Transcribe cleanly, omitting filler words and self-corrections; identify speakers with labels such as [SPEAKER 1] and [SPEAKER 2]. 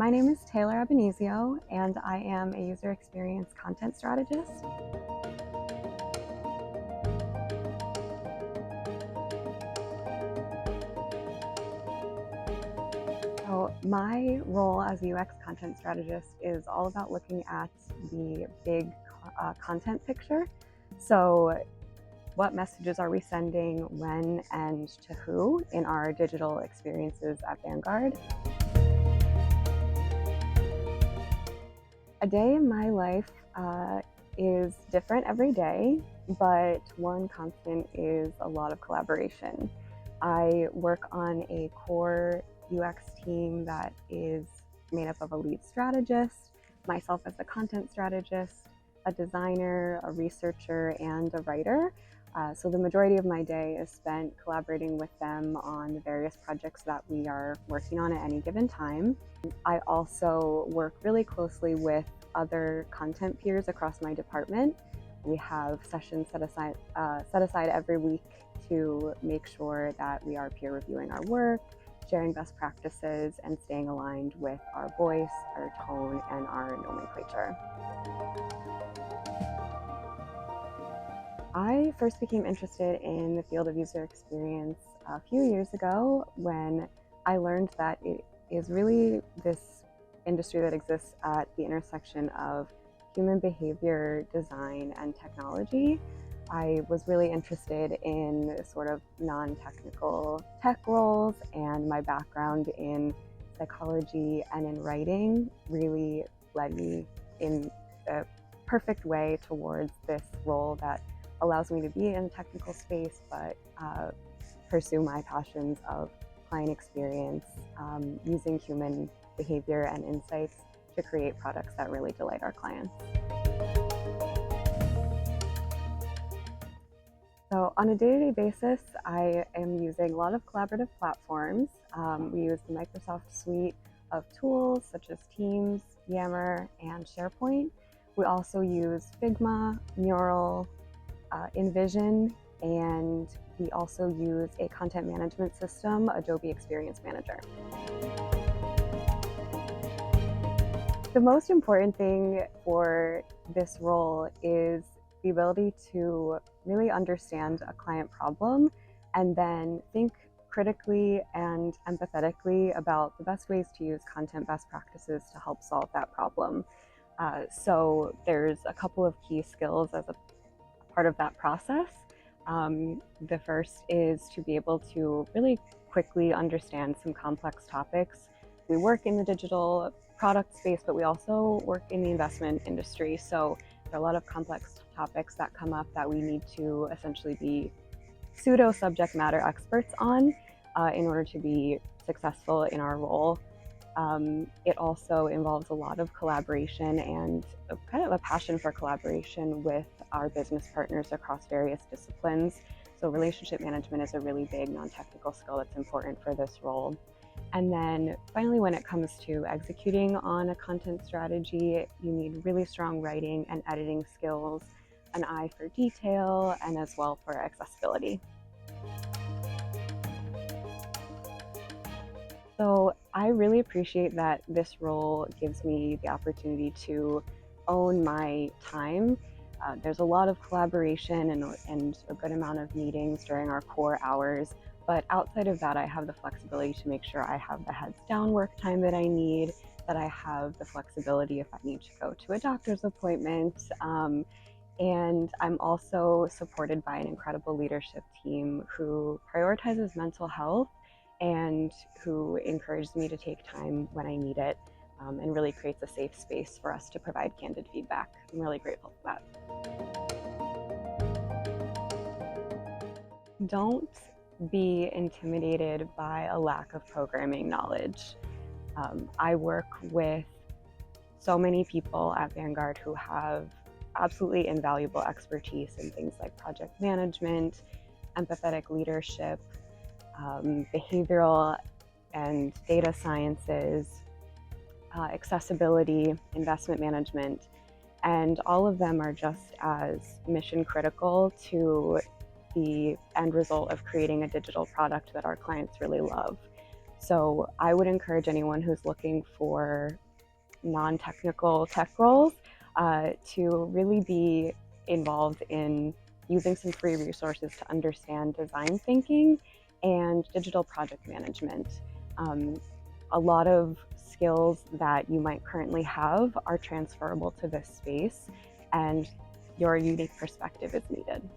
[SPEAKER 1] My name is Taylor Abenizio, and I am a User Experience Content Strategist. So my role as a UX Content Strategist is all about looking at the big content picture. So what messages are we sending, when, and to who in our digital experiences at Vanguard? A day in my life is different every day, but one constant is a lot of collaboration. I work on a core UX team that is made up of a lead strategist, myself as a content strategist, a designer, a researcher, and a writer. So the majority of my day is spent collaborating with them on the various projects that we are working on at any given time. I also work really closely with other content peers across my department. We have sessions set aside every week to make sure that we are peer reviewing our work, sharing best practices, and staying aligned with our voice, our tone, and our nomenclature. I first became interested in the field of user experience a few years ago when I learned that it is really this industry that exists at the intersection of human behavior, design, and technology. I was really interested in sort of non-technical tech roles, and my background in psychology and in writing really led me in the perfect way towards this role that allows me to be in a technical space, but pursue my passions of client experience, using human behavior and insights to create products that really delight our clients. So on a day-to-day basis, I am using a lot of collaborative platforms. We use the Microsoft suite of tools such as Teams, Yammer, and SharePoint. We also use Figma, Mural, InVision, and we also use a content management system, Adobe Experience Manager. The most important thing for this role is the ability to really understand a client problem and then think critically and empathetically about the best ways to use content best practices to help solve that problem. So there's a couple of key skills as a part of that process. The first is to be able to really quickly understand some complex topics. We work in the digital product space, but we also work in the investment industry. So there are a lot of complex topics that come up that we need to essentially be pseudo subject matter experts on in order to be successful in our role. It also involves a lot of collaboration and kind of a passion for collaboration with our business partners across various disciplines. So relationship management is a really big non-technical skill that's important for this role. And then finally, when it comes to executing on a content strategy, you need really strong writing and editing skills, an eye for detail, and as well for accessibility. So I really appreciate that this role gives me the opportunity to own my time. There's a lot of collaboration and a good amount of meetings during our core hours, but outside of that, I have the flexibility to make sure I have the heads down work time that I need, that I have the flexibility if I need to go to a doctor's appointment. And I'm also supported by an incredible leadership team who prioritizes mental health and who encourages me to take time when I need it, and really creates a safe space for us to provide candid feedback. I'm really grateful for that. Don't be intimidated by a lack of programming knowledge. I work with so many people at Vanguard who have absolutely invaluable expertise in things like project management, empathetic leadership, behavioral and data sciences, accessibility, investment management, and all of them are just as mission critical to the end result of creating a digital product that our clients really love. So I would encourage anyone who's looking for non-technical tech roles to really be involved in using some free resources to understand design thinking and digital project management. A lot of skills that you might currently have are transferable to this space, and your unique perspective is needed.